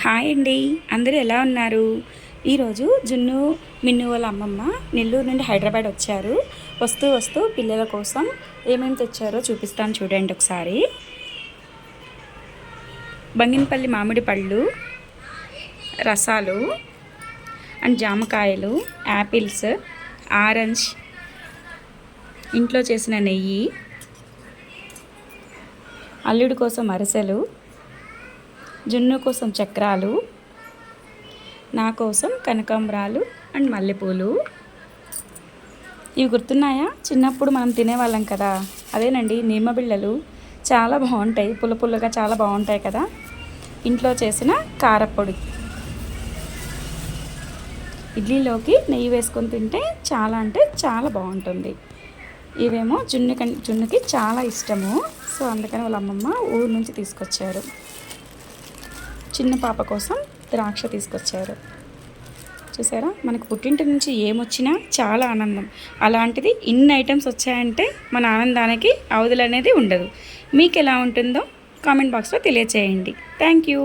Hi అండి, అందరూ ఎలా ఉన్నారు? ఈరోజు జున్ను మిన్ను వాళ్ళ అమ్మమ్మ నెల్లూరు నుండి హైదరాబాద్ వచ్చారు. వస్తూ వస్తూ పిల్లల కోసం ఏమేమి తెచ్చారో చూపిస్తాను చూడండి ఒకసారి. బంగినపల్లి మామిడి పళ్ళు, రసాలు అండ్ జామకాయలు, యాపిల్స్, ఆరెంజ్, ఇంట్లో చేసిన నెయ్యి, అల్లుడి కోసం అరిసెలు, జున్ను కోసం చక్రాలు, నా కోసం కనకాంబరాలు అండ్ మల్లెపూలు. ఇవి గుర్తున్నాయా? చిన్నప్పుడు మనం తినేవాళ్ళం కదా, అదేనండి నిమ్మబిళ్ళలు. చాలా బాగుంటాయి, పుల్ల పుల్లగా చాలా బాగుంటాయి కదా. ఇంట్లో చేసిన కారపొడి, ఇడ్లీలోకి నెయ్యి వేసుకొని తింటే చాలా అంటే చాలా బాగుంటుంది. ఇవేమో జున్నుకి చాలా ఇష్టము, సో అందుకని వాళ్ళ అమ్మమ్మ ఊరు నుంచి తీసుకొచ్చారు. చిన్న పాప కోసం ద్రాక్ష తీసుకొచ్చారు. చూసారా, మనకు పుట్టింటి నుంచి ఏమొచ్చినా చాలా ఆనందం. అలాంటిది ఇన్ని ఐటమ్స్ వచ్చాయంటే మన ఆనందానికి అవధులు అనేది ఉండదు. మీకు ఎలా ఉంటుందో కామెంట్ బాక్స్లో తెలియచేయండి. Thank you.